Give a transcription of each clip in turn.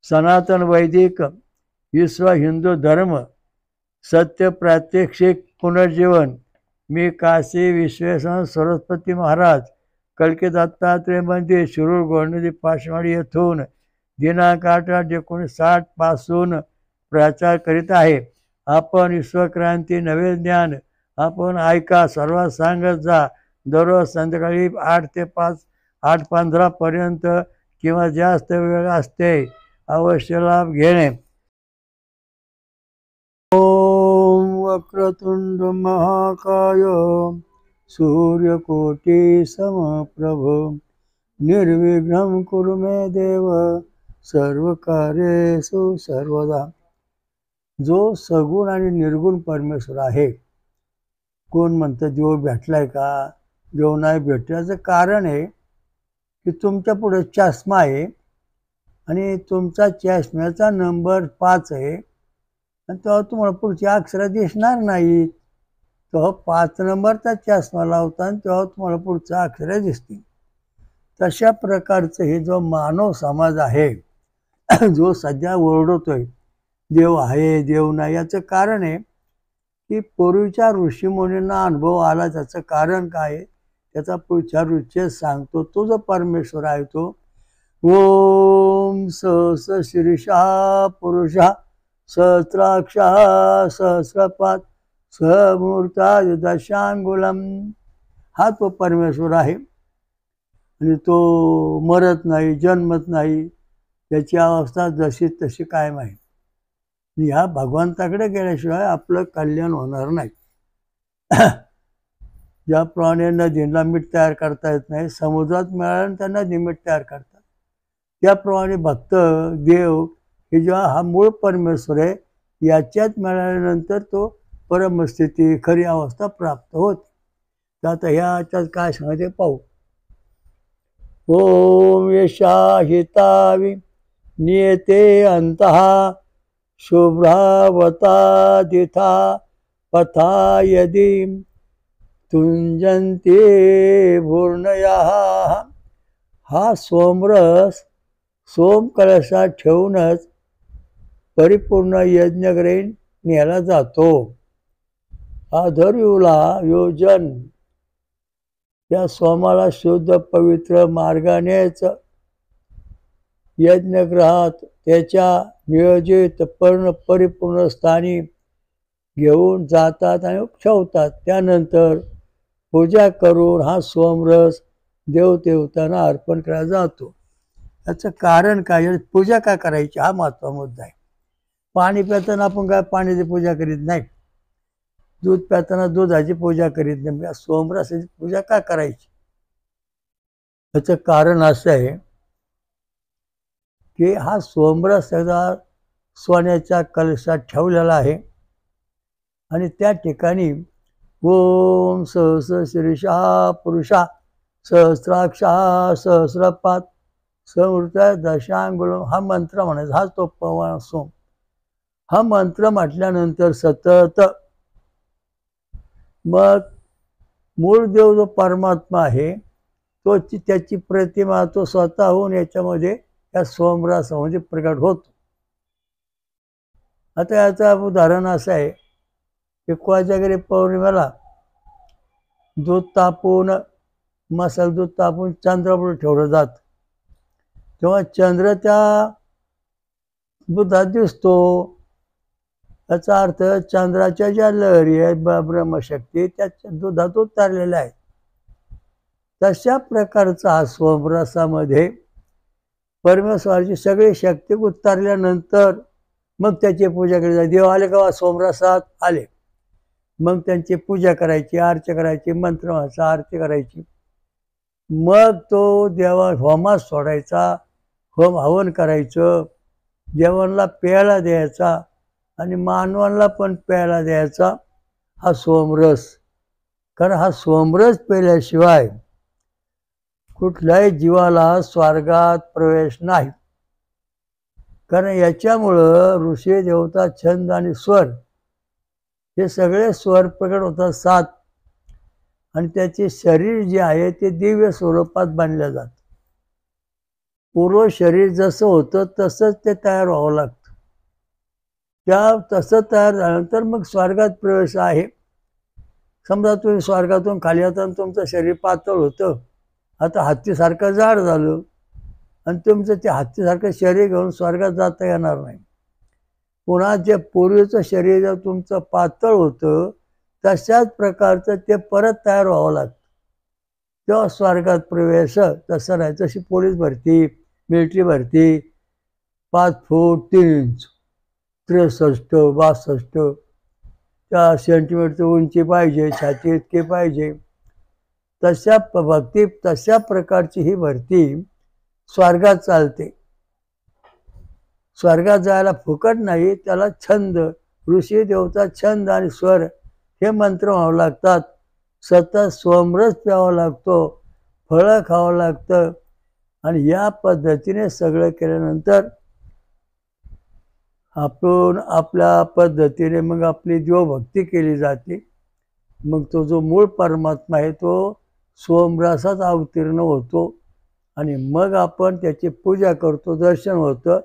सनातन वैदिक विश्व हिंदू धर्म सत्य प्रात्यक्षिक पुनर्जीवन। मी काशी विश्वेश्वर सरस्वती महाराज कलकी दत्तात्रय मंदिर शिरूर गोंडदी पाचवाडी येथून दिनांक 8/8/1960 पासून प्रचार करीत आहे। आपण विश्वक्रांती नवे ज्ञान आपण ऐका, सर्वात सांगत जा। दररोज संध्याकाळी 8 ते 5 8:15 पर्यंत किंवा जास्त वेळ असते। अवश्य लाभ घेणे। ओम वक्रतुंड महाकाय सूर्यकोटि समप्रभ निर्विघ्नं कुरु मे देव सर्वकार्येषु सर्वदा। जो सगुण आणि निर्गुण परमेश्वर आहे। कोण म्हणतं देव भेटलाय का? देव नाही भेटल्याचं कारण आहे की तुमच्या पुढे चष्मा आहे आणि तुमचा चष्म्याचा नंबर 5 आहे आणि तेव्हा तुम्हाला पुढची अक्षरं दिसणार नाहीत। तेव्हा 5 नंबरचा चष्मा लावता आणि तेव्हा तुम्हाला पुढचं अक्षरं दिसतील। तशा प्रकारचं हे जो मानव समाज आहे जो सध्या ओरडतोय देव आहे देव नाही, याचं कारण आहे की पूर्वीच्या ऋषीमुनींना अनुभव आला। त्याचं कारण काय आहे त्याचा पुढच्या ऋषी सांगतो। तो जो परमेश्वर आहे तो ओम सहस शीर्षा पुरुषा सहस्राक्षा सहस्रपाद समूर्ता दशांगुलम, हा तो परमेश्वर आहे आणि तो मरत नाही जन्मत नाही, त्याची अवस्था जशी तशी कायम आहे। ह्या भगवंताकडे गेल्याशिवाय आपलं कल्याण होणार नाही। ज्याप्रमाणे नदीला मीठ तयार करता येत नाही, समुद्रात मिळालं त्या नदी मीठ तयार करतात, त्याप्रमाणे भक्त देव हे जेव्हा हा मूळ परमेश्वर आहे याच्यात मिळाल्यानंतर तो परमस्थिती खरी अवस्था प्राप्त होते। तर आता ह्याच्यात काय सांगायचे पाहू। ओम यशा हितावि नियते अंतः शुभ्रावतादिथा पथा यदि तुंजन्ते भूर्णयाः। हा सोमरस सोम कलशात ठेवूनच परिपूर्ण यज्ञग्रही नेला जातो। आधर्युला योजन या सोमाला शुद्ध पवित्र मार्गानेच यज्ञग्रहात त्याच्या नियोजित परिपूर्ण स्थानी घेऊन जातात आणि ठेवतात। त्यानंतर पूजा करून हा सोमरस देवदेवतांना अर्पण केला जातो। याचं कारण काय, पूजा का करायची हा महत्त्वाचा मुद्दा आहे। पाणी पिताना आपण काय पाण्याची पूजा करीत नाही, दूध पिताना दुधाची पूजा करीत नाही, सोमरसाची पूजा का करायची? याचं कारण असं आहे की हा सोमरस सगळा सोन्याच्या कलशात ठेवलेला आहे आणि त्या ठिकाणी ओम सहस शीर्षा पुरुषा सहस्राक्षा सहस्रपाद समूर्ता दशांगुलम हा मंत्र म्हणायचा। हा तो पवन सोम हा मंत्र म्हटल्यानंतर सतत मग मूळ देव जो परमात्मा आहे तो त्याची प्रतिमा तो स्वतःहून याच्यामध्ये या सोमरसामध्ये प्रकट होतो। आता याचं उदाहरण असं आहे की कोजागिरी पौर्णिमेला दूध तापून मसाला दूध तापून चंद्रापुढे ठेवलं जातं, तेव्हा चंद्र त्या दुधात दिसतो। याचा अर्थ चंद्राच्या ज्या लहरी आहेत ब्रह्मशक्ती त्या दुधात उतरलेल्या आहेत। तशा प्रकारचा हा सोमरसामध्ये परमेश्वराची सगळी शक्ती उतरल्यानंतर मग त्याची पूजा केली जाते। देव आले का सोमरसात आले, मग त्यांची पूजा करायची, आरती करायची, मंत्र म्हणायचा, आरती करायची। मग तो देवा होमात सोडायचा, होम हवन करायचं, देवांना प्यायला द्यायचा आणि मानवांना पण प्यायला द्यायचा हा सोमरस। कारण हा सोमरस प्यायल्याशिवाय कुठल्याही जीवाला स्वर्गात प्रवेश नाही। कारण याच्यामुळं ऋषी देवता छंद आणि स्वर हे सगळे स्वर प्रकट होतात 7 आणि त्याचे शरीर जे आहे ते दिव्य स्वरूपात बांधले जाते। पूर्व शरीर जसं होतं तसंच ते तयार व्हावं लागतं. तसं तयार झाल्यानंतर मग स्वर्गात प्रवेश आहे. समजा तुम्ही स्वर्गातून खाली येताना तुमचं शरीर पातळ होतं, आता हत्तीसारखं जाड झालं आणि तुमचं ते हत्तीसारखं शरीर घेऊन स्वर्गात जाता येणार नाही. पुन्हा जे पूर्वीचं शरीर जर तुमचं पातळ होतं तशाच प्रकारचं ते परत तयार व्हावं लागतं, तेव्हा स्वर्गात प्रवेश. तसं नाही. जशी पोलीस भरती, मिलिटरी भरती 5 फूट 3 इंच 63, 62 सेंटीमीटर उंची पाहिजे, छाती इतकी पाहिजे, तशा प्रकारची ही भरती स्वर्गात चालते. स्वर्गात जायला फुकट नाही, त्याला छंद, ऋषी देवता छंद आणि स्वर हे मंत्र व्हावं लागतात. सतत सोमरस प्यावा लागतो, फळं खावं लागतं आणि या पद्धतीने सगळं केल्यानंतर आपण आपल्या पद्धतीने मग आपली देवभक्ती केली जाते. मग तो जो मूळ परमात्मा आहे तो सोमरसात अवतीर्ण होतो आणि मग आपण त्याची पूजा करतो, दर्शन होतं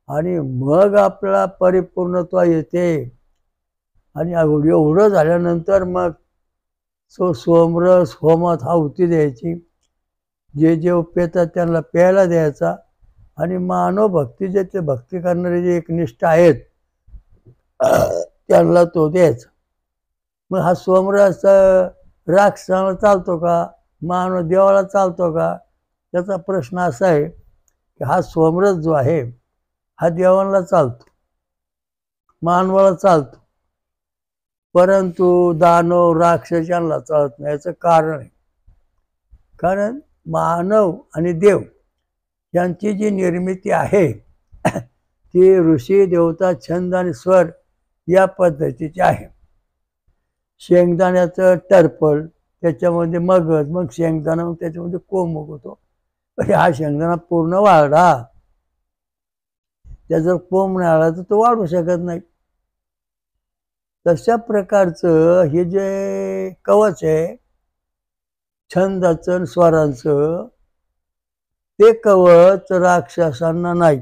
आणि मग आपल्याला परिपूर्णत्व येते. आणि एवढं झाल्यानंतर मग सोमरस होमात आहुती द्यायची, जे जे पेतात त्यांना प्यायला द्यायचा आणि मानव भक्ती जे भक्ती करणारे जे एकनिष्ठ आहेत त्यांना तो द्यायचा. मग हा सोमरस राक्षसाला चालतो का, मानव देवाला चालतो का, त्याचा प्रश्न असा आहे की हा सोमरस जो आहे हा देवाला चालतो, मानवाला चालतो, परंतु दानव राक्षस यांना चालत नाही. याचं कारण आहे, कारण मानव आणि देव यांची जी निर्मिती आहे ती ऋषी देवता छंद आणि स्वर या पद्धतीची आहे. शेंगदाण्याचं टरफल, त्याच्यामध्ये मगज, मग शेंगदाणा, मग त्याच्यामध्ये कोंब उगवतो. हा शेंगदाणा पूर्ण वाढा, त्याचा कोंब नाही आला तर तो वाढू शकत नाही. तशा प्रकारचं हे जे कवच आहे छंदाचं स्वरांचं, ते कवच राक्षसांना नाही,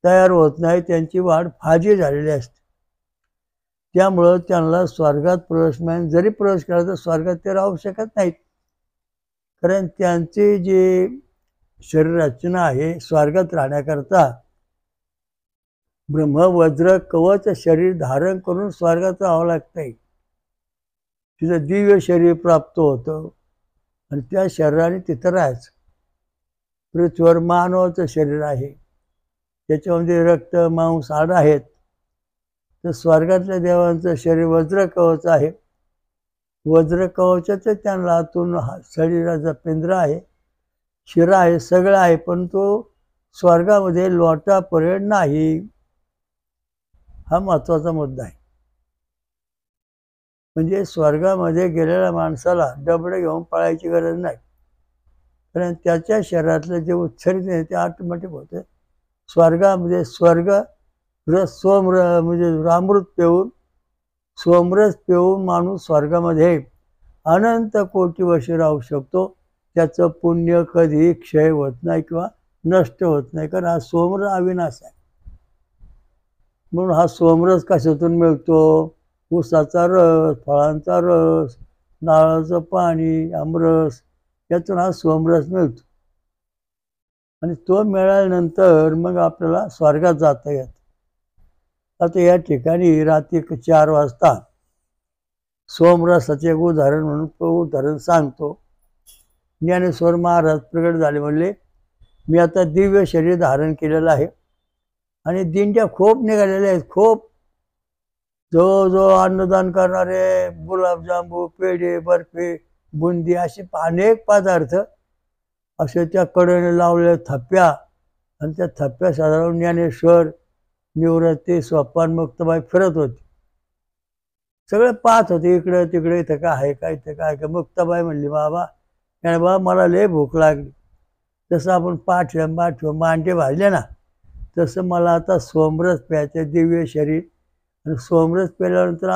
तयार होत नाही, त्यांची वाढ फाजी झालेली असते. त्यामुळं त्यांना स्वर्गात प्रवेश नाही. जरी प्रवेश केला तर स्वर्गात ते राहू शकत नाहीत, कारण त्यांची जी शरीर रचना आहे स्वर्गात राहण्याकरता ब्रह्म वज्र कवच शरीर धारण करून स्वर्गात राहावं लागतंय. तिथं दिव्य शरीर प्राप्त होतं आणि त्या शरीराने तिथं राहायचं. पृथ्वीवर मानवाचं शरीर आहे, त्याच्यामध्ये रक्त मांस हाड आहेत. तर स्वर्गातल्या देवांचं शरीर वज्र कवच आहे. वज्र कवचाचं त्यांना आतून शरीराचा पिंजरा आहे, शिरा आहे, सगळं आहे, पण तो स्वर्गामध्ये लोटापर्यंत नाही. हा महत्वाचा मुद्दा आहे. म्हणजे स्वर्गामध्ये गेलेल्या माणसाला डबडे घेऊन पळायची गरज नाही, कारण त्याच्या शरीरातलं जे उत्सर्जन आहे ते ऑटोमॅटिक होतं. स्वर्गामध्ये म्हणजे अमृत पिऊन, सोमरस पिऊन माणूस स्वर्गामध्ये अनंत कोटी वर्ष राहू शकतो. त्याचं पुण्य कधी क्षय होत नाही किंवा नष्ट होत नाही, कारण हा सोमरस अविनाश आहे. म्हणून हा सोमरस कशातून मिळतो? ऊसाचा रस, फळांचा रस, नारळाचं पाणी, आमरस, यातून हा सोमरस मिळतो. आणि तो मिळाल्यानंतर मग आपल्याला स्वर्गात जाता येतं. आता या ठिकाणी रात्री 4 वाजता सोमरसाचे एक उदाहरण म्हणून उदाहरण सांगतो. ज्ञानेश्वर महाराज प्रगट झाले, म्हणले मी आता दिव्य शरीर धारण केलेलं आहे आणि दिंड्या खूप निघालेल्या आहेत, खूप. जो अन्नदान करणारे गुलाबजांबू, पेढे, बर्फी, बुंदी असे अनेक पदार्थ असे त्या कडेने लावलेल्या थप्प्या, आणि त्या थप्प्या साधारण ज्ञानेश्वर, निवृत्ती, सोपान, मुक्ताबाई फिरत होते. सगळे पाहत होते इकडे तिकडे, इथं काय आहे का, इथं काय का. मुक्ताबाई म्हणली, बाबा मला लय भूक लागली. जसं आपण पाठव्या मांडे भाजले ना, तसं मला आता सोमरस प्यायचं दिव्य शरीर, आणि सोमरस प्यायल्यानंतर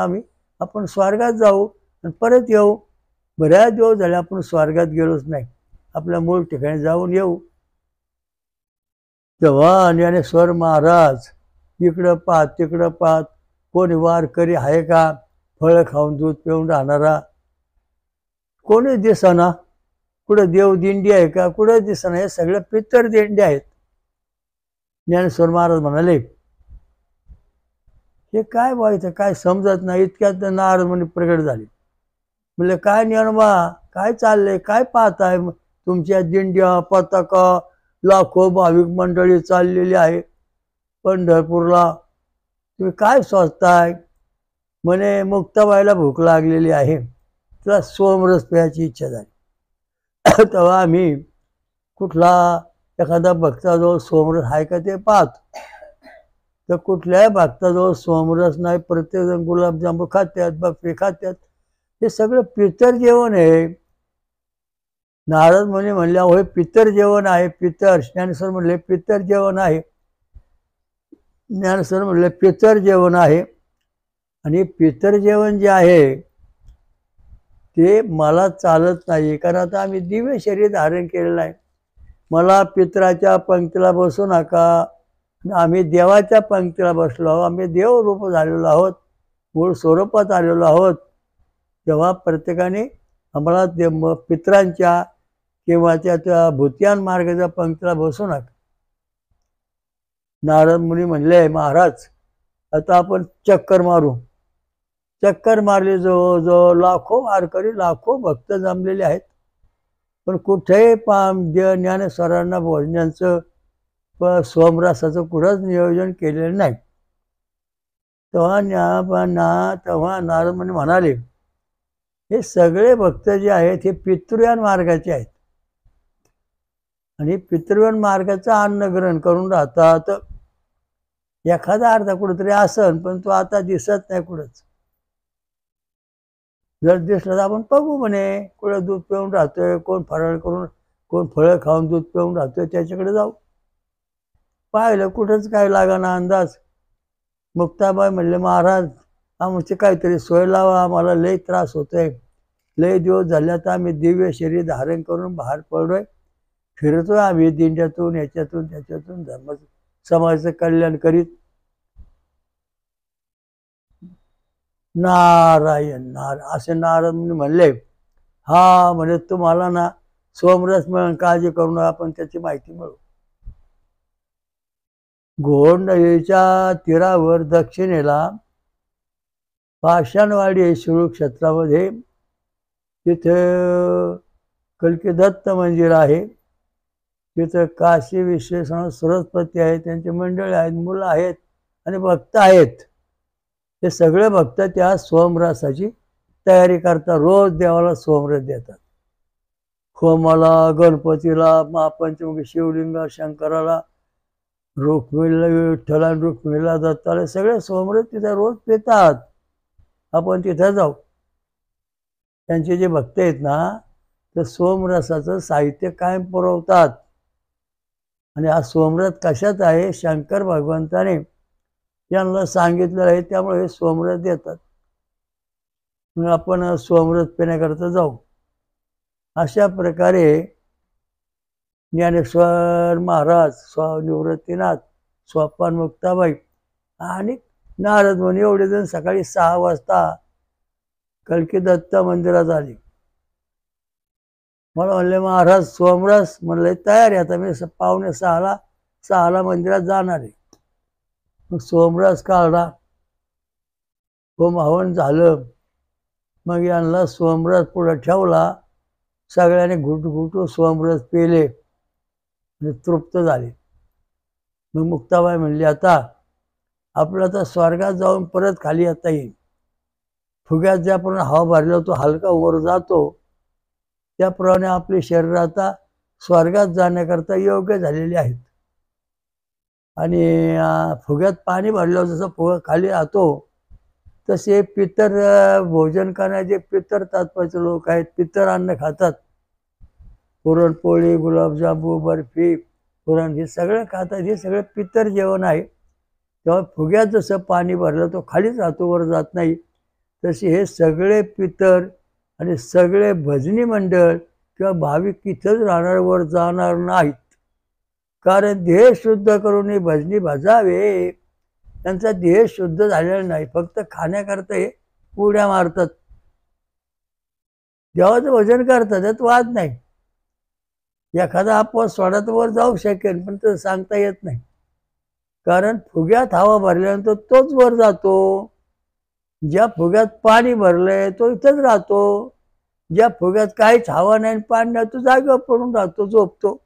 आपण स्वर्गात जाऊ आणि परत येऊ. बऱ्याच दिवस झाले आपण स्वर्गात गेलोच नाही, आपल्या मूळ ठिकाणी जाऊन येऊ. तेव्हा ज्ञानेश्वर महाराज इकडं पाहत तिकडं पाहत, कोणी वारकरी आहे का, फळं खाऊन दूध पिऊन राहणारा कोणी दिसना, कुठं देव दिंडी आहे का, कुठं दिसना, हे सगळं पितर दिंडी आहेत. ज्ञानेश्वर महाराज म्हणाले, हे काय व्हायचं काय समजत नाही. इतक्यात नारद मुनी प्रगट झाले. म्हणले, काय ज्ञानोबा, काय चाललंय, काय पाहताय, तुमच्या दिंड्या पताका लाखो भाविक मंडळी चाललेली आहे पंढरपूरला, तुम्ही काय सोचताय. म्हणे, मुक्ताबाईला भूक लागलेली आहे, तुला सोमरस प्यायची इच्छा झाली. तेव्हा आम्ही कुठला एखादा भक्ताजवळ सोमरस आहे का ते पाहतो. तर कुठल्याही भक्ताजवळ सोमरस नाही. प्रत्येकजण गुलाबजांबू खात्यात, बर्फी खात्यात. हे सगळं पितर जेवण आहे. नारद मुनी म्हणले, होय पितर जेवण आहे. पितर. ज्ञानेश्वर म्हणले, पितर जेवण आहे. ज्ञानेश्वर म्हणले, पितर जेवण आहे. आणि पितर जेवण जे आहे ते मला चालत नाही, कारण आता आम्ही दिव्य शरीर धारण केलेलं आहे. मला पितराच्या पंक्तीला बसू नका. आम्ही देवाच्या पंक्तीला बसलो आहोत. आम्ही देवरूप झालेलो आहोत, मूळ स्वरूपात आलेलो आहोत. तेव्हा प्रत्येकाने आम्हाला पितरांच्या किंवा त्या भूतियान मार्गाच्या पंक्तीला बसू नका. नारद मुनी म्हणले, महाराज आता आपण चक्कर मारू. चक्कर मारली. जवळजवळ लाखो वारकरी, लाखो भक्त जमलेले आहेत. पण कुठेही ज्ञानेश्वरांना भोजनाचं सोमरसाचं कुठंच नियोजन केलेलं नाही. तेव्हा नारद मुनी म्हणाले, हे सगळे भक्त जे आहेत हे पितृयान मार्गाचे आहेत आणि पितृयान मार्गाचं अन्न ग्रहण करून राहतात. एखादा अर्धा कुठेतरी असन, पण तो आता दिसत नाही कुठंच. जर दिसलं तर आपण बघू म्हणे, कुठं दूध पिऊन राहतोय, कोण फराळ करून, कोण फळं खाऊन दूध पिऊन राहतोय, त्याच्याकडे जाऊ. पाहिलं कुठंच काय लागाना अंदाज. मुक्ताबाई म्हणले, महाराज आमची काहीतरी सोय लावा, आम्हाला लय त्रास होतोय. लय दिवस झाले आता आम्ही दिव्य शरीर धारण करून बाहेर पडलोय, फिरतोय आम्ही दिंड्यातून याच्यातून त्याच्यातून, धर्म समाजाचं कल्याण करीत. नारायण नारायण असे नारद म्हणले. हा म्हणे, तुम्हाला ना सोमरस मिळून काळजी करू नका, आपण त्याची माहिती मिळू. घोड नदीच्या तीरावर दक्षिणेला पाषाणवाडी हे शिरूर क्षेत्रामध्ये तिथे कल्की दत्त मंदिर आहे. तिथं काशी विश्वेश्वर सरस्वती आहे, त्यांचे मंडळी आहेत, मुलं आहेत आणि भक्त आहेत. हे सगळे भक्त त्या सोमरसाची तयारी करतात. रोज देवाला सोमरस देतात. होमाला, गणपतीला, महापंचमुखी शिवलिंग, शंकराला, रुक्मिणीला, विठ्ठला, रुक्मिणीला, दत्ताला सगळे सोमरस तिथे रोज पितात. आपण तिथं जाऊ. त्यांचे जे भक्त आहेत ना, ते सोमरसाचं साहित्य कायम पुरवतात. आणि हा सोमरस कशात आहे, शंकर भगवंताने यांना सांगितलेलं आहे, त्यामुळे हे सोमरस देतात. मग आपण सोमरस पिण्याकरता जाऊ. अशा प्रकारे ज्ञानेश्वर महाराज, निवृत्तीनाथ, स्वपान मुक्ताबाई आणि नारद मुनी एवढे जण सकाळी 6 वाजता कल्की दत्त मंदिरात आले. मला म्हणले, महाराज सोमरस. म्हणले, तयार आहे आता, मी 5:45ला मंदिरात जाणार आहे. मग सोमरस काढला, होम हवन झालं. मग यांना सोमरस पुढं ठेवला. सगळ्यांनी घुटघुटू सोमरस पिले आणि तृप्त झाले. मग मुक्ताबाई म्हणली, आता आपलं आता स्वर्गात जाऊन परत खाली येता येईल. फुग्यात ज्याप्रमाणे हवा भरला तो हलका वर जातो, त्याप्रमाणे आपले शरीर आता स्वर्गात जाण्याकरता योग्य झालेले आहेत. आणि फुग्यात पाणी भरल्यावर जसं फुगा खाली राहतो, तसे पितर भोजन करण्याचे पितर तात्पर्याचे लोक आहेत. पितर अन्न खातात. पुरणपोळी, गुलाबजामू, बर्फी, पुरण हे सगळं खातात. हे सगळं पितर जेवण आहे. तेव्हा फुग्यात जसं पाणी भरलं तो खालीच राहतो, वर जात नाही. तसे हे सगळे पितर आणि सगळे भजनी मंडळ किंवा भाविक तिथंच राहणार, वर जाणार नाहीत. कारण देह शुद्ध करून भजनी भजावे. त्यांचा देह शुद्ध झालेला नाही, फक्त खाण्याकरता हे उड्या मारतात. देवाचं भजन करतात, त्यात वाद नाही. एखादा अपवाद सोडा तर वर जाऊ शकेल, पण तसं सांगता येत नाही. कारण फुग्यात हवा भरल्यानंतर तोच वर जातो. ज्या फुग्यात पाणी भरलंय तो इथंच राहतो. ज्या फुग्यात काहीच हवा नाही पाणी नाही तो जागेवर पडून राहतो, झोपतो.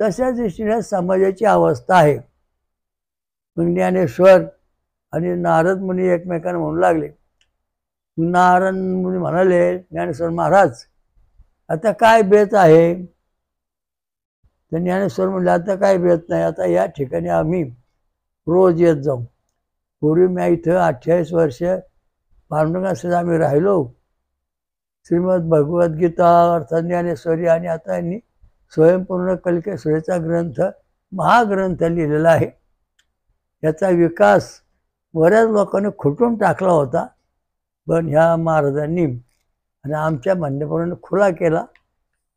तशा दृष्टीने समाजाची अवस्था आहे. मग ज्ञानेश्वर आणि नारद मुनी एकमेकांना म्हणू लागले. नारद मुनी म्हणाले, ज्ञानेश्वर महाराज आता काय बेत आहे? तर ज्ञानेश्वर म्हणले, आता काय बेत नाही, आता या ठिकाणी आम्ही रोज येत जाऊ. पूर्वी मी इथं 28 वर्ष पांडुरंगासह आम्ही राहिलो. श्रीमद भगवद्गीता, अर्थज्ञानेश्वरी आणि आता यांनी स्वयंपूर्ण कल्केश्वरीचा ग्रंथ, महाग्रंथ लिहिलेला आहे. याचा विकास बऱ्याच लोकांनी खुटून टाकला होता, पण ह्या महाराजांनी आणि आमच्या म्हणण्याप्रमाणे खुला केला.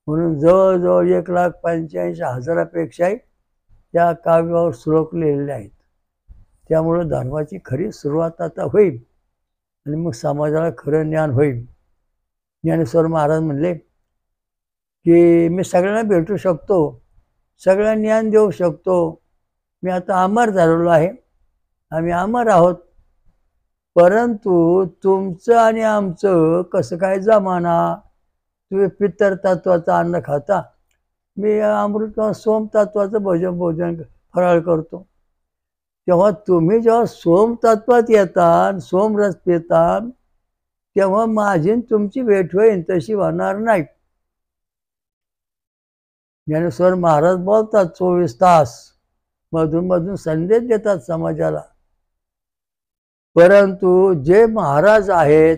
म्हणून जवळजवळ 1,85,000पेक्षाही त्या काव्यावर श्लोक लिहिलेले आहेत. त्यामुळं धर्माची खरी सुरुवात आता होईल आणि मग समाजाला खरं ज्ञान होईल. ज्ञानेश्वर महाराज म्हणले की मी सगळ्यांना भेटू शकतो, सगळ्यांना ज्ञान देऊ शकतो. मी आता अमर झालेलो आहे, आम्ही अमर आहोत. परंतु तुमचं आणि आमचं कसं काय जमाना? तुम्ही पित्तर तत्वाचं अन्न खाता, मी अमृत किंवा सोम तत्वाचं भोजन फराळ करतो. तेव्हा तुम्ही जेव्हा सोम तत्वात येता, सोमरस पिता, तेव्हा माझी तुमची भेट होईल, तशी होणार नाही. ज्ञानेश्वर महाराज बोलतात 24 तास, मधून मधून संदेश देतात समाजाला. परंतु जे महाराज आहेत,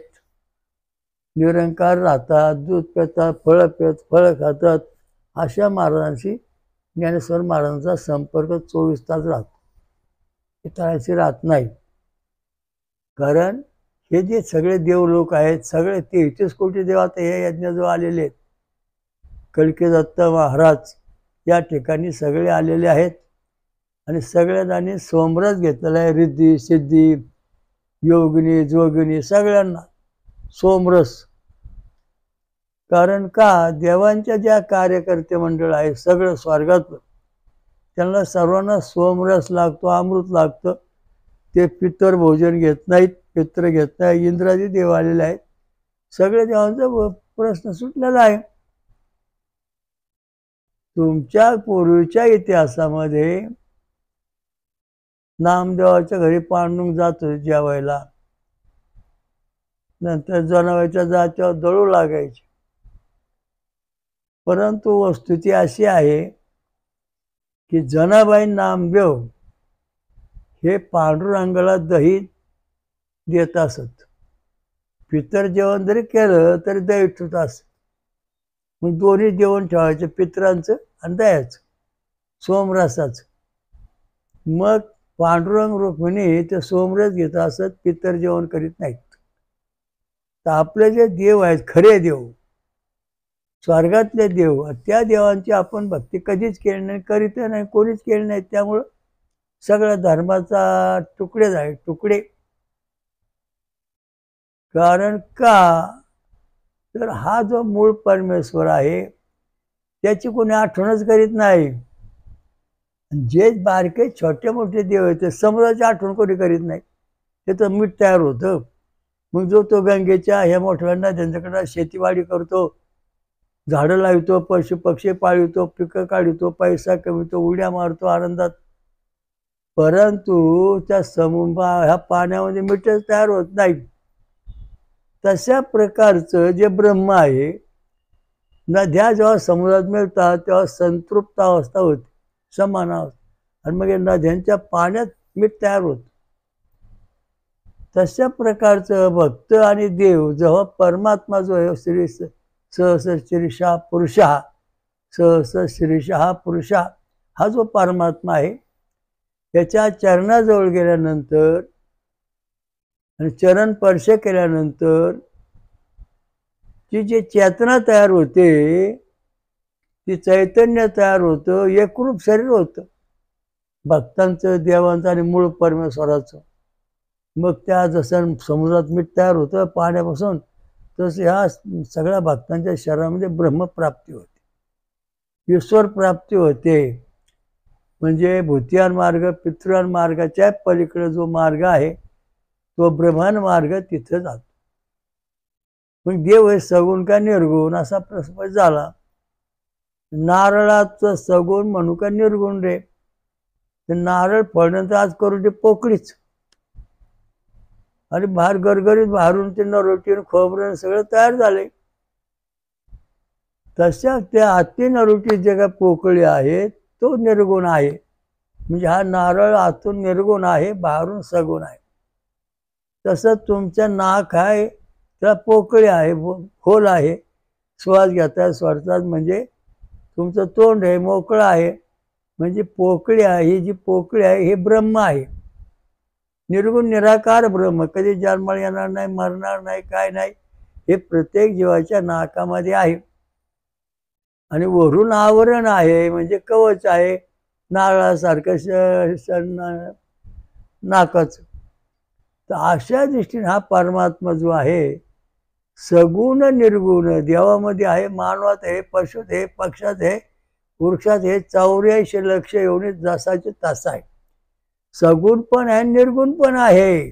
निरंकार राहतात, दूध पितात, फळं खातात, अशा महाराजांशी ज्ञानेश्वर महाराजांचा संपर्क 24 तास राहतो, इतरांशी राहत नाही. कारण हे जे सगळे देव लोक आहेत, सगळे 33 कोटी देव आता हे यज्ञाजवळ आलेले आहेत. कल्कीदत्त महाराज या ठिकाणी सगळे आलेले आहेत आणि सगळ्यांनी सोमरस घेतलेला आहे. रिद्धी सिद्धी योगिनी जोगिनी सगळ्यांना सोमरस. कारण का? देवांच्या ज्या कार्यकर्ते मंडळ आहे सगळं स्वर्गात, त्यांना सर्वांना सोमरस लागतो, अमृत लागतं. ते पितर भोजन घेत नाहीत, पित्र घेत नाही. इंद्रादी देव आलेले आहेत, सगळे देवांचा प्रश्न सुटलेला आहे. तुमच्या पूर्वीच्या इतिहासामध्ये नामदेवाच्या घरी पांडुरंग जात होते जेवायला, नंतर जनावरांच्या जात्यावर दळू लागायचे. परंतु वस्तुस्थिती अशी आहे की जनाबाई नामदेव हे पांडुरंगाला दही देत असत. पितर जेवण जरी केलं तरी दही ठेवत असत. मग दोन्ही जेवण ठेवायचे, पितरांचं आणि दह्याचं, सोमरसाचं. मग पांडुरंग रुक्मिणी ते सोमरस घेत असत, पितर जेवण करीत नाहीत. तर आपले जे देव आहेत, खरे देव, स्वर्गातले देव, त्या देवांची आपण भक्ती कधीच केली नाही, करीत नाही, कोणीच केली नाही. त्यामुळं सगळ्या धर्माचा तुकडेच आहे, तुकडे. कारण का? तर हा जो मूळ परमेश्वर आहे त्याची कोणी आठवणच करीत नाही. जे बारके छोटे मोठे देव आहेत ते समुद्राची आठवण कोणी करीत नाही. ते तर मीठ तयार होतं. मग जो तो गंगेच्या ह्या मोठ्या नद्यांच्याकडे शेतीवाडी करतो, झाडं लावतो, पशु पक्षी पाळतो, पिकं काढतो, पैसा कमवतो, उड्या मारतो आनंदात. परंतु त्या ह्या पाण्यामध्ये मीठच तयार होत नाही. तशा प्रकारचं जे ब्रह्म आहे, नद्या जेव्हा समुद्रात मिळतात तेव्हा संतृप्त अवस्था होते, समान अवस्था, आणि मग नद्यांच्या पाण्यात मीठ तयार होत. तशा प्रकारचं भक्त आणि देव जेव्हा परमात्मा जो आहे, श्री सहस शीर्षा पुरुषा, सहस शीर्षा पुरुषा, हा जो परमात्मा आहे त्याच्या चरणाजवळ गेल्यानंतर आणि चरण स्पर्श केल्यानंतर ती जी चेतना तयार होते ती चैतन्य तयार होतं, एकरूप शरीर होतं भक्तांचं, देवांचं आणि मूळ परमेश्वराचं. मग त्या जसं समुद्रात मीठ तयार होतं पाण्यापासून, तसं ह्या सगळ्या भक्तांच्या शरीरामध्ये ब्रह्मप्राप्ती होते, ईश्वर प्राप्ती होते. म्हणजे भूतियान मार्ग, पितृयान मार्गाच्या पलीकडे जो मार्ग आहे तो ब्रह्मांड मार्ग तिथं जातो. मग देव हे सगुण का निर्गुण असा प्रश्न झाला. नारळाचं सगुण म्हणू का निर्गुण रे? तर नारळ फळनंतर आज करून ते पोकळीच, आणि बाहेर गरगरीत बाहेरून ते नरोटी खोबरं सगळं तयार झाले. तशा त्या अति नरोटी जे काय पोकळी आहे तो निर्गुण आहे. म्हणजे हा नारळ आतून निर्गुण आहे, बाहेरून सगुण आहे. तसं तुमचं नाक आहे, त्याला पोकळी आहे, खोल आहे, श्वास घेतात सोडतात, म्हणजे तुमचं तोंड आहे मोकळं आहे, म्हणजे पोकळी आहे. ही जी पोकळी आहे हे ब्रह्म आहे, निर्गुण निराकार ब्रह्म. कधी जन्माला येणार नाही, मरणार नाही, काय नाही, हे प्रत्येक जीवाच्या नाकामध्ये आहे. आणि वरून आवरण आहे, म्हणजे कवच आहे नारळासारखं नाकाचं. तर अशा दृष्टीने हा परमात्मा जो आहे सगुण निर्गुण देवामध्ये आहे, मानवात आहे, पशुत आहे, पक्षात आहे, वृक्षात आहे, 84 लक्ष एवढे जसाचे तसा आहे. सगुण पण आहे, निर्गुण पण आहे.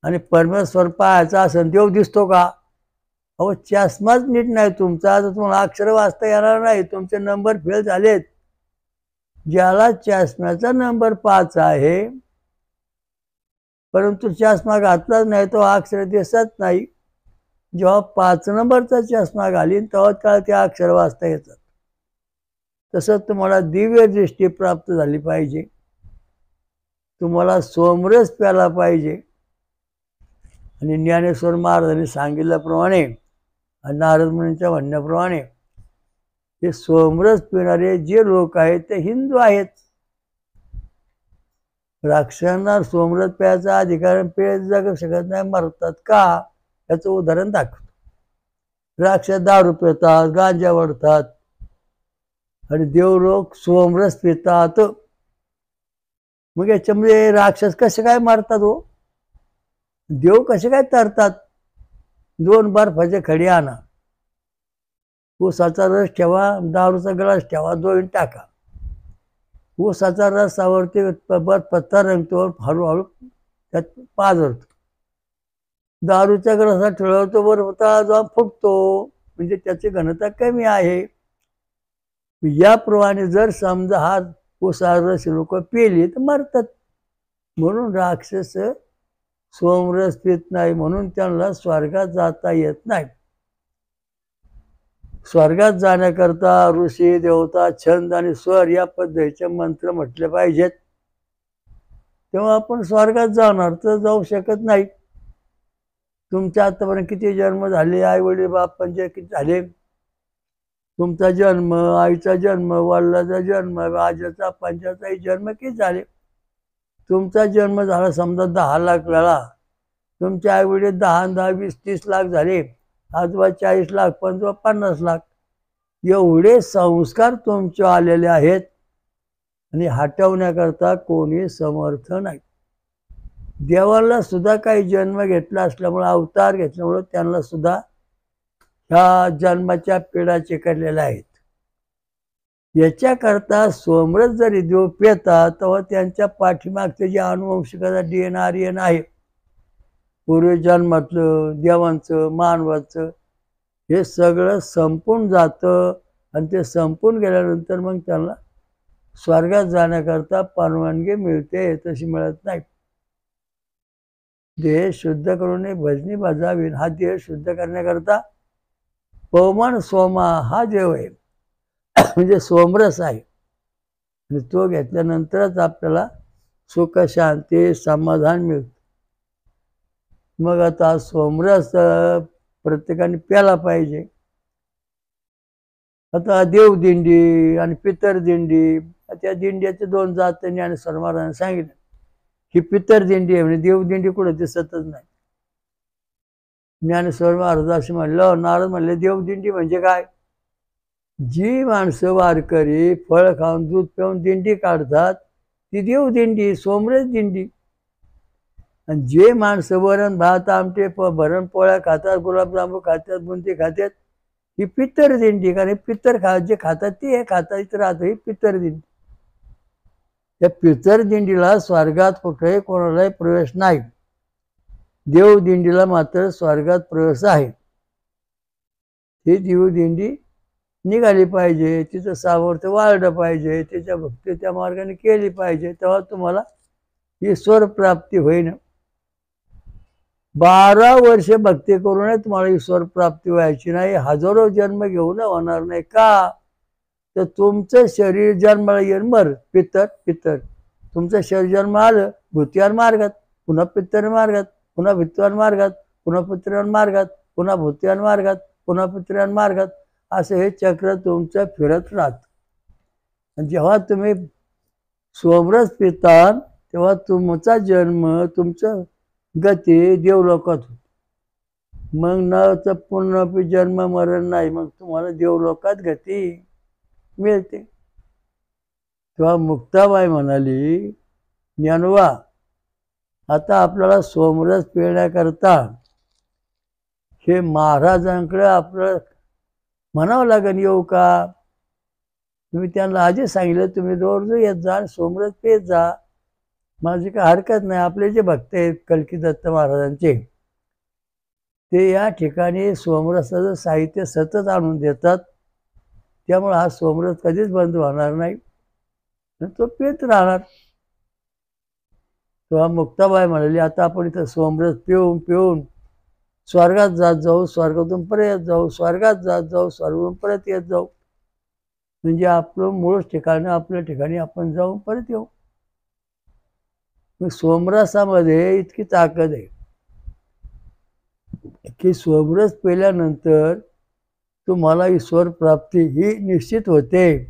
आणि परमेश्वर पाहायचा असेल, देव दिसतो का? अहो चष्माच नीट नाही तुमचा, तर तुम्हाला अक्षर वाचता येणार नाही, तुमचे नंबर फेल झालेत. ज्याला चष्म्याचा नंबर 5 आहे परंतु चष्मा घातलाच नाही, तो अक्षर दिसत नाही. जेव्हा 5 नंबरचा चष्मा घालीन तेव्हा त्याला ते अक्षर वाचता येतात. तसं तुम्हाला दिव्य दृष्टी प्राप्त झाली पाहिजे, तुम्हाला सोमरस प्याला पाहिजे. आणि ज्ञानेश्वर महाराजांनी सांगितल्याप्रमाणे आणि नारद मुनींच्या म्हणण्याप्रमाणे हे सोमरस पिणारे जे लोक आहेत ते हिंदू आहेत. राक्षसांना सोमरस प्यायचा अधिकार, पेय जगू शकत नाही, मरतात का? याचं उदाहरण दाखवतो. राक्षस दारू पितात, गांजा वडतात, आणि देवलोक सोमरस पितात. मग याच्यामध्ये राक्षस कसे काय मारतात हो? देव कसे काय तरतात? 2 बर्फाचे खडी आणा, ऊसाचा रस ठेवा, दारूचा ग्लास ठेवा, 2 टाका, ऊसाचा रसावरती पत्ता रंगतो, हळूहळू त्यात पाझरतो. दारूच्या ग्लासात ठेवतो, बरोबर जाऊन फुटतो, म्हणजे त्याची घनता कमी आहे. याप्रमाणे जर समजा हा ऊसा रस लोक पिली तर मरतात. म्हणून राक्षस सोमरस पित नाही, म्हणून त्यांना स्वर्गात जाता येत नाही. स्वर्गात जाण्याकरता ऋषी देवता छंद आणि स्वर या पद्धतीचे मंत्र म्हटले पाहिजेत, तेव्हा आपण स्वर्गात जाणार, तर जाऊ शकत नाही. तुमच्या आतापर्यंत किती जन्म झाले, आई वडील बापांचे किती झाले, तुमचा जन्म, आईचा जन्म, वडिलाचा जन्म, आजीचा पंचाचाही जन्म किती झाले. तुमचा जन्म झाला समजा 10 लाख वेळा, तुमचे आई वडील 10, 10, 20, 30 लाख झाले, आजोबा 40 लाख, पंजोबा 50 लाख, एवढे संस्कार तुमचे आलेले आहेत. आणि हटवण्याकरता कोणी समर्थ नाही. देवाला सुद्धा काही जन्म घेतला असल्यामुळे, अवतार घेतल्यामुळे त्यांना सुद्धा ह्या जन्माच्या पिढा चिकटलेल्या आहेत. याच्याकरता सोमरस जरी देव पेतात तेव्हा त्यांच्या पाठीमागचे जे अनुवंशिकता DNA आहे, पूर्वजन्मातलं देवांचं मानवाचं, हे सगळं संपून जातं. आणि ते संपून गेल्यानंतर मग त्यांना स्वर्गात जाण्याकरता परवानगी मिळते, तशी मिळत नाही. देह शुद्ध करून भजनी बजावी, हा देह शुद्ध करण्याकरता पवमान सोमा हा देव आहे, म्हणजे सोमरस आहे. आणि तो घेतल्यानंतरच आपल्याला सुख, शांती, समाधान मिळतं. मग आता सोमरस प्रत्येकाने प्याला पाहिजे. आता देवदिंडी आणि पितर दिंडी, त्या दिंड्याचे 2 जातींनी आणि सर्वांना सांगितलं. ही पितर दिंडी आहे, म्हणजे देवदिंडी कुठे दिसतच नाही. ज्ञानेश्वर महाराज असे म्हणलं, नारद म्हणले देवदिंडी म्हणजे काय? जी माणसं वारकरी फळ खाऊन दूध पिऊन दिंडी काढतात ती देव दिंडी, सोमरस दिंडी. आणि जे माणसं वरण भात आमटे भरण पोळ्या खातात, गुलाबजामू खातात, बुंदी खातात, ही पित्तर दिंडी. कारण पित्तर जे खातात ते हे खाता इथं राहतं, ही पित्तर दिंडी. त्या पित्तर दिंडीला स्वर्गात कुठेही कोणालाही प्रवेश नाही. देव दिंडीला मात्र स्वर्गात प्रवेश आहे. ही देव दिंडी निघाली पाहिजे, तिचं सामर्थ्य वाढलं पाहिजे, तिच्या भक्ती त्या मार्गाने केली पाहिजे, तेव्हा तुम्हाला ईश्वर प्राप्ती होईल. 12 वर्ष भक्ती करूनही तुम्हाला ईश्वर प्राप्ती व्हायची नाही, हजारो जन्म घेऊन होणार नाही. का? तर तुमचं शरीर जन्माला येईल मर पित्तर पित्तर. तुमचं शरीर जन्म आलं भूतियान मार्गात, पुन्हा पित्तर मार्गात, पुन्हा भित्वान मार्गात, पुन्हा पित्र्यान मार्गात, पुन्हा भूतियान मार्गात, पुन्हा पित्र्यान मार्गात, असं हे चक्र तुमचं फिरत राहत. आणि जेव्हा तुम्ही सोमरस पिता तेव्हा तुमचा जन्म, तुमचं गती देवलोकात होत. मग न पुन्हा जन्म मरण नाही, मग तुम्हाला देवलोकात गती मिळते. तेव्हा मुक्ताबाई म्हणाली, ज्ञानोबा आता आपल्याला सोमरस पिण्याकरता हे महाराजांकडे आपलं म्हणावं लागेल, येऊ का? तुम्ही त्यांना आधी सांगितलं तुम्ही रोज येत जा आणि सोमरस पेत जा, माझी काही हरकत नाही. आपले जे भक्त आहेत कल्की दत्त महाराजांचे, ते या ठिकाणी सोमरसाचं साहित्य सतत आणून देतात. त्यामुळे हा सोमरस कधीच बंद होणार नाही, तो पेत राहणार. तेव्हा मुक्ताबाई म्हणाली, आता आपण इथं सोमरस पिऊन पिऊन स्वर्गात जात जाऊ, स्वर्गातून परत येत जाऊ, स्वर्गात जात जाऊ, स्वर्गातून परत येत जाऊ. म्हणजे आपलं मूळ ठिकाण आपल्या ठिकाणी आपण जाऊन परत येऊ. सोमरसामध्ये इतकी ताकद आहे की सोमरस पेल्यानंतर तुम्हाला ईश्वर प्राप्ती ही निश्चित होते.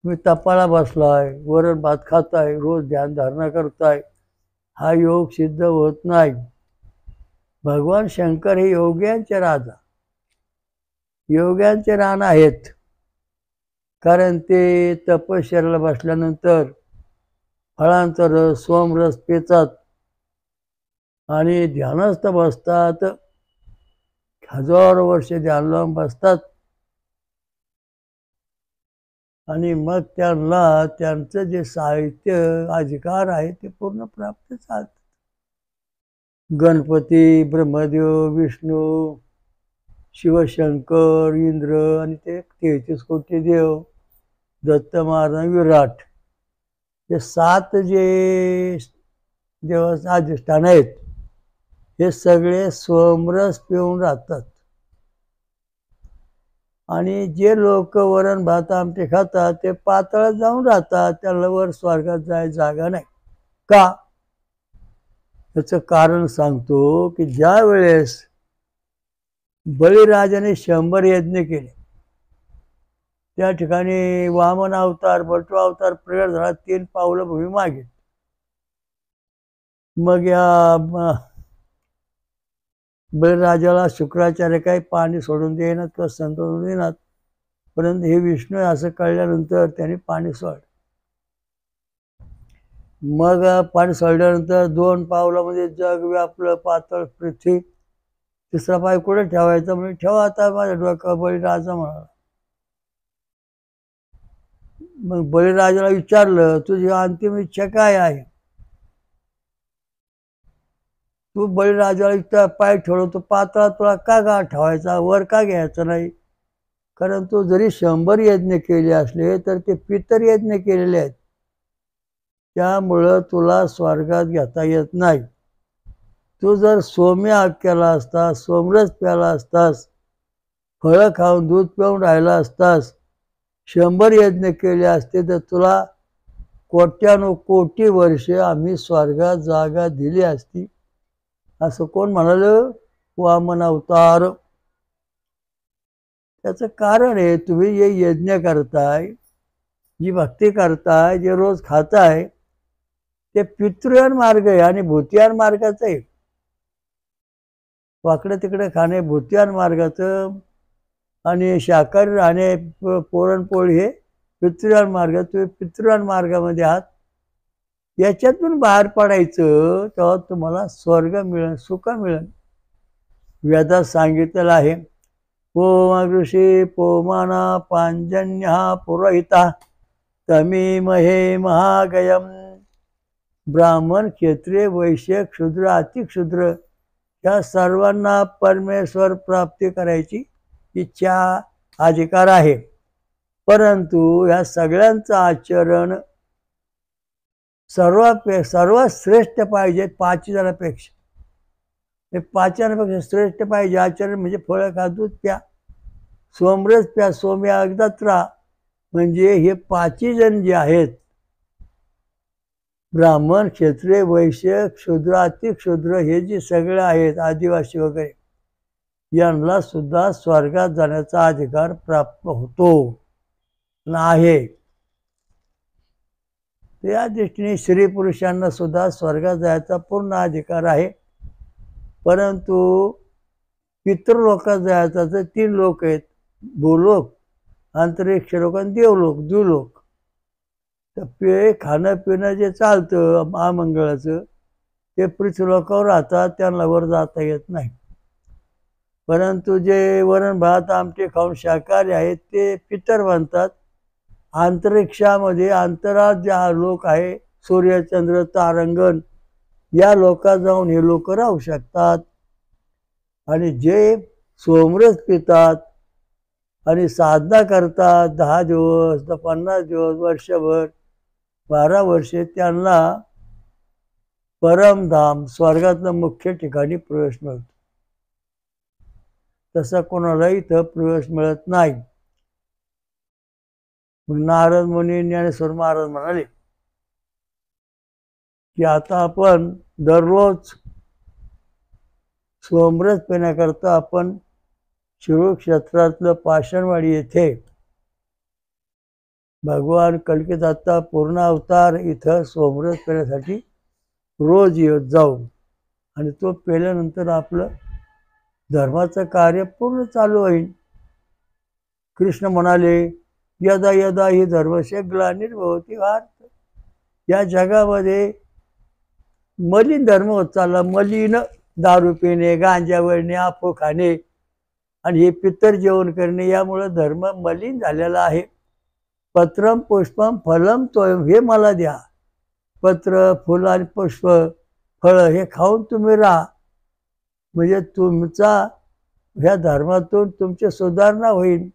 तुम्ही तपाला बसलाय, वरण भात खाताय, रोज ध्यान धारणा करताय, हा योग सिद्ध होत नाही. भगवान शंकर हे योग्यांचे राजा, योग्यांचे रान आहेत. कारण ते तपश्चर्याला बसल्यानंतर फळांचा रस सोमरस पितात आणि ध्यानस्थ बसतात, हजारो वर्ष ध्यान लावून बसतात आणि मग त्यांना त्यांचं जे साहित्य अधिकार आहे ते पूर्ण प्राप्त झाले. गणपती, ब्रह्मदेव, विष्णू, शिवशंकर, इंद्र आणि ते 33 कोटी देव, दत्त महाराज, विराट, हे 7 जे देवाचं अधिष्ठान आहेत हे सगळे सोमरस पिऊन राहतात. आणि जे लोक वरण भात आमटे खातात ते पाताळात जाऊन राहतात, त्याला वर स्वर्गात जायला जागा नाही. का? त्याचं कारण सांगतो की ज्या वेळेस बळीराजाने 100 यज्ञ केले, त्या ठिकाणी वामन अवतार, बटू अवतार प्रगट झाला, 3 पावलं भूमी मागे. मग या बळीराजाला शुक्राचार्य काही पाणी सोडून देणार किंवा संतोषून देणार, परंतु हे विष्णू असं कळल्यानंतर त्यांनी पाणी सोडलं. मग पाणी सोडल्यानंतर 2 पावलामध्ये जग व्यापलं, पातळ पृथ्वी. तिसरा पाय कुठे ठेवायचा? म्हणजे ठेवा आता माझ्या डोक्यावर, बळीराजा म्हणाला. मग बळीराजाला विचारलं, तुझी अंतिम इच्छा काय आहे? तू बळीराजाला इथं पाय ठेवतो पातळा, तुला का ठेवायचा, वर का घ्यायचं नाही? कारण तू जरी 100 यज्ञ केले असले तर ते पितर यज्ञ केलेले आहेत, त्यामुळं तुला स्वर्गात घेता येत नाही. तू जर सोम्य केला असतास, सोमरस प्याला असतास, फळं खाऊन दूध पिऊन राहिला असतास, 100 यज्ञ केले असते तर तुला कोट्यानुकोटी वर्ष आम्ही स्वर्गात जागा दिली असती. असं कोण म्हणालं? वामन अवतार. त्याचं कारण आहे, तुम्ही जे यज्ञ करताय, जी भक्ती करताय, जे रोज खाताय, ते पितृयान मार्ग आहे आणि भूतियान मार्गाचं आहे. वाकडे तिकडे खाणे भूतियान मार्गाचं आणि शाकाहारी राहणे, पुरणपोळी हे पितृयान मार्ग, तुम्ही पितृयान मार्गामध्ये आहात, याच्यातून बाहेर पडायचं तेव्हा तुम्हाला स्वर्ग मिळेल, सुख मिळेल. वेदात सांगितलेलं आहे, पोम ऋषी पोमाना पांजन्य पुरोहिता तमीमहे महागयम. ब्राह्मण, क्षत्रिय, वैश्य, क्षुद्र, अतिक्षुद्र या सर्वांना परमेश्वर प्राप्ती करायची इच्छा, अधिकार आहे. परंतु या सगळ्यांचं आचरण सर्वात श्रेष्ठ पाहिजे 5 जणांपेक्षा. हे 5 जणांपेक्षा श्रेष्ठ पाहिजे आचरण. म्हणजे फळं खा, दूध प्या, सोमरस प्या, सोम्या अगदात्रा. म्हणजे हे 5 जण जे आहेत, ब्राह्मण, क्षत्रिय, वैश्य, क्षुद्र, अतिक्षुद्र, हे जे सगळे आहेत, आदिवासी वगैरे, यांना सुद्धा स्वर्गात जाण्याचा अधिकार प्राप्त होतो आहे. त्या दृष्टीने स्त्री पुरुषांना सुद्धा स्वर्गात जायचा पूर्ण अधिकार आहे. परंतु पितृलोकात जायचा तर 3 लोक आहेत, भूलोक, अंतरिक्ष लोक आणि देवलोक, द्युलोक. तर खाणं पिणं जे चालतं महामंगळाचं, ते पृथ्वीलोकावर राहतात, त्यांना वर जाता येत नाही. परंतु जे वरण भात आमटे खाऊन शाकाहारी आहेत, ते पितर बनतात. अंतरिक्षामध्ये अंतराळ जे लोक आहे, सूर्यचंद्र तारांगण, या लोकात जाऊन हे लोक राहू शकतात. आणि जे सोमरस पितात आणि साधना करतात 10 दिवस, 50 दिवस, वर्षभर, 12 वर्षे, त्यांना परमधाम स्वर्गातलं मुख्य ठिकाणी प्रवेश मिळतो. तसा कोणालाही इथं प्रवेश मिळत नाही. नारद मुनी, ज्ञानेश्वर महाराज म्हणाले की आता आपण दररोज सोमरस पिण्याकरता आपण शिरूर क्षेत्रातलं पाषाणवाडी येथे भगवान कल्किदत्ता पूर्ण अवतार इथं सोमरस पिण्यासाठी रोज येत जाऊ. आणि तो पेल्यानंतर आपलं धर्माचं कार्य पूर्ण चालू होईल. कृष्ण म्हणाले, यदा यदा ही धर्मस्य ग्लानिर्भवति भारत. या जगामध्ये मलिन धर्म होत चालला. मलिन दारू पिणे, गांजा वळणे, आफो खाणे आणि हे पितर जेवण करणे, यामुळे धर्म मलिन झालेला आहे. पत्रम पुष्पम फलम तोयम, हे मला द्या. पत्र, फुलं आणि पुष्प, फळं हे खाऊन तुम्ही राहा. म्हणजे तुमचा ह्या धर्मातून तुमची सुधारणा होईल.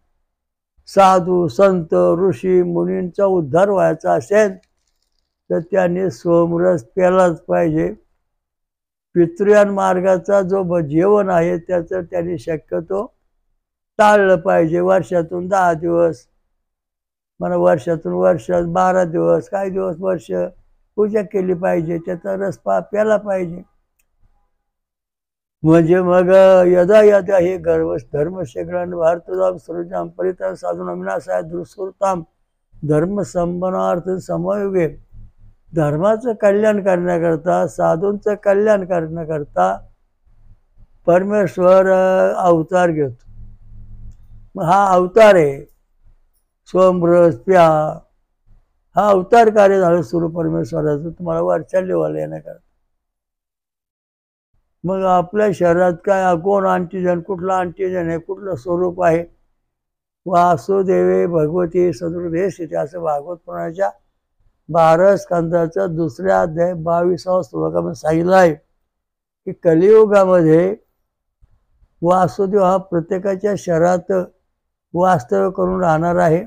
साधू, संत, ऋषी, मुनींचा उद्धार व्हायचा असेल तर त्यांनी सोमरस प्यालाच पाहिजे. पितृयान मार्गाचा जो जेवण आहे त्याचं त्यांनी शक्यतो टाळलं पाहिजे. वर्षातून 10 दिवस, मला वर्षातून 12 दिवस, काही दिवस वर्ष पूजा केली पाहिजे, त्याचा रस प्याला पाहिजे. म्हणजे मग यदा यदा हे धर्मशेखरान भारतजाम सृजाम परिताम साधून विनाशाय दुष्कृताम धर्म संबनार्थ समयुगे. धर्माचं कल्याण करण्याकरता, साधूंचं कल्याण करण्याकरता परमेश्वर अवतार घेतो. मग हा अवतार आहे सोमरस प्या, हा अवतार कार्य झालं सुरू परमेश्वराचं तुम्हाला वरच्या लेवलला येण्याकरता. मग आपल्या शरीरात काय, कोण अँटीजन, कुठला अँटीजन आहे, कुठलं स्वरूप आहे. वासुदेवे भगवती सदृढे स्थिती, असं भागवत पुराणाच्या 12 स्कंदाच्या 2ऱ्या अध्याय 22व्या श्लोकामध्ये सांगितलं आहे की कलियुगामध्ये वासुदेव हा प्रत्येकाच्या शरीरात वास्तव्य करून राहणार आहे.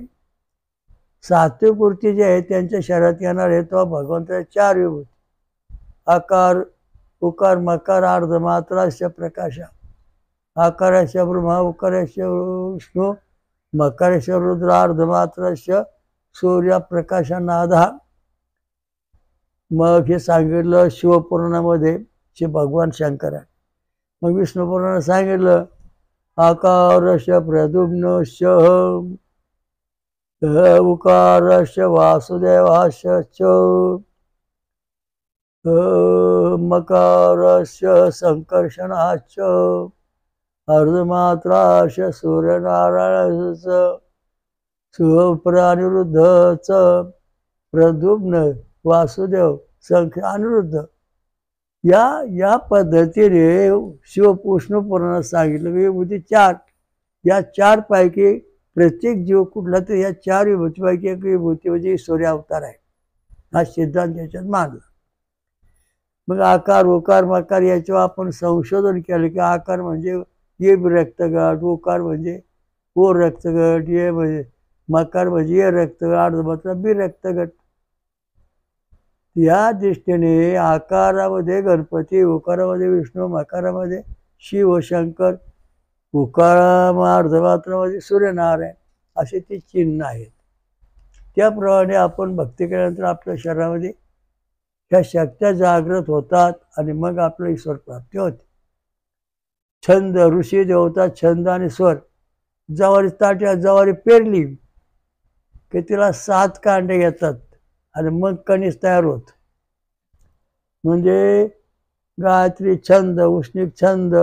सात्विक वृत्ती जे आहे त्यांच्या शरीरात येणार आहे तेव्हा भगवंताच्या 4 विभूती, आकार, उकार, मकार, अर्धमात्रास्य प्रकाश. आकारास्य ब्रह्मा, उकारास्य विष्णू, मकारास्य रुद्र, अर्धमात्रास्य सूर्य प्रकाश नादा. मग हे सांगितलं शिवपुराणामध्ये, श्री भगवान शंकर आहे. मग विष्णू पुराणात सांगितलं आकारस्य प्रद्युम्नस्य, उकारस्य वासुदेवास्य, मकारस्य संकर्षणाच, अर्धमात्राश सूर्यनारायणच सुप्रानिरुद्धच प्रद्युम्न वासुदेव संख्य अनिरुद्ध या पद्धतीने शिवविष्णू पुराणात सांगितलं विभूती चार. या चार पैकी प्रत्येक जीव कुठला तर या चार विभूतीपैकी एक विभूती म्हणजे ईश्वरी अवतार आहे. हा सिद्धांत याच्यात मांडला. मग आकार उकार मकार याच्यावर आपण संशोधन केलं की आकार म्हणजे ये रक्तगट, उकार म्हणजे ओ रक्तगट, ये म्हणजे मकार म्हणजे ये रक्तगट, अर्धमात्रा बी रक्तगट. या दृष्टीने आकारामध्ये गणपती, उकारामध्ये विष्णू, मकारामध्ये शिव शंकर, उकारा अर्धमात्रामध्ये सूर्यनारायण असे ते चिन्ह आहेत. त्याप्रमाणे आपण भक्ती केल्यानंतर आपल्या शरीरामध्ये ह्या शक्त्या जागृत होतात आणि मग आपलं ईश्वर प्राप्ती होते. छंद, ऋषी देवता छंद आणि स्वर. जवारी ताट्या जवारी पेरली की तिला 7 कांडे येतात आणि मग कणीस तयार होत. म्हणजे गायत्री छंद, उष्णिक छंद,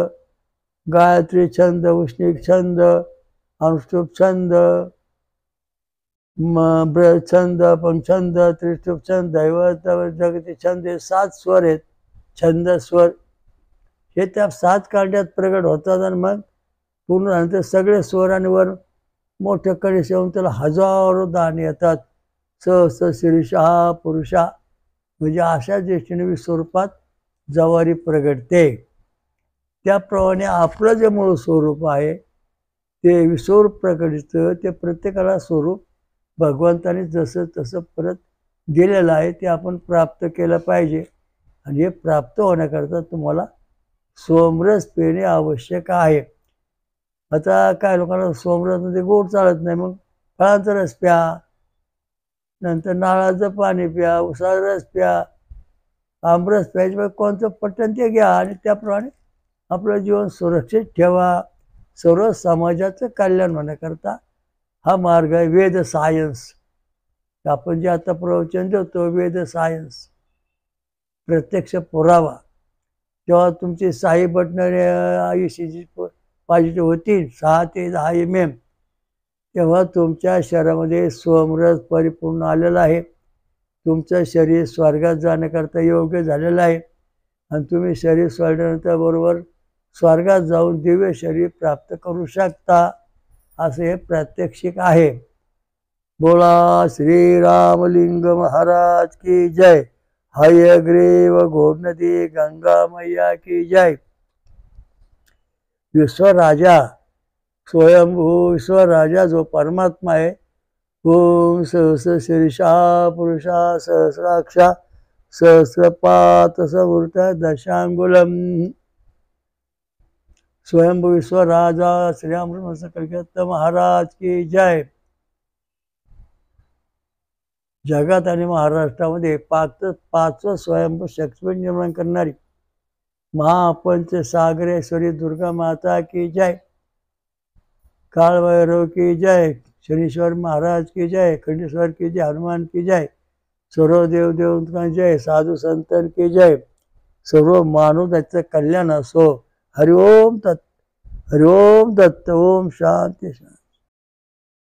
गायत्री छंद, उष्णिक छंद, अनुष्टुप छंद, छंद, पंचछंद, त्रिष्टुप छंद, दैवत जगती छंद, हे 7 स्वर आहेत. छंद स्वर हे त्या 7 कांड्यात प्रगट होतात आणि मग पूर्ण झाल्यानंतर सगळे स्वर आणि वर मोठ्या कणीस येऊन त्याला हजारो दाणे येतात. स शीर्षा पुरुषा म्हणजे अशा दृष्टीने विस्वरूपात जवारी प्रगटते. त्याप्रमाणे आपलं जे मूळ स्वरूप आहे ते विस्वरूप प्रगटतं. ते प्रत्येकाला स्वरूप भगवंताने जसं तसं परत दिलेलं आहे ते आपण प्राप्त केलं पाहिजे. आणि हे प्राप्त होण्याकरता तुम्हाला सोमरस पिणे आवश्यक आहे. आता काय लोकांना सोमरसमध्ये गोड चालत नाही, मग फळांचा रस प्या, नंतर नारळाचं पाणी प्या, उसाचा रस प्या, आमरस प्यायचं, कोणतं पटन ते घ्या आणि त्याप्रमाणे आपलं जीवन सुरक्षित ठेवा. सर्व समाजाचं कल्याण होण्याकरता हा मार्ग आहे. वेद सायन्स आपण जे आता प्रवचन देतो, वेद सायन्स प्रत्यक्ष पुरावा. जेव्हा तुमची 6 बटणं ECG पॉझिटिव्ह होतील, 6 ते 10 mm, तेव्हा तुमच्या शरीरामध्ये सोमरस परिपूर्ण आलेला आहे. तुमचं शरीर स्वर्गात जाण्याकरता योग्य झालेलं आहे आणि तुम्ही शरीर सोडल्यानंतर बरोबर स्वर्गात जाऊन दिव्य शरीर प्राप्त करू शकता. असे हे प्रात्यक्षिक आहे. बोला श्रीरामलिंग महाराज की जय. हयग्रीव घोरनदी गंगा मैया की जय. विश्वराजा स्वयंभू विश्वराजा जो परमात्मा आहे, ओम सहस शीर्षा पुरुषा सहस्राक्षा सहस्रपात समृत दशांगुलम. स्वयंभू विश्वराजा श्री अमृत कलकत्ता महाराज की जय. जगात आणि महाराष्ट्रामध्ये 5वं स्वयंभू शक्तिपीठ निर्माण करणारी महापंच सागरेश्वरी दुर्गा माता की जय. कालभैरव की जय. शनीश्वर महाराज की जय. खंडेश्वर की जय. हनुमान की जय. सर्व देवदेवतांना जय. साधू संतन की जय. सर्व मानव त्याचं कल्याण असो. हरिओम दत्त. हरिओम दत्त. ओम शांती शांती.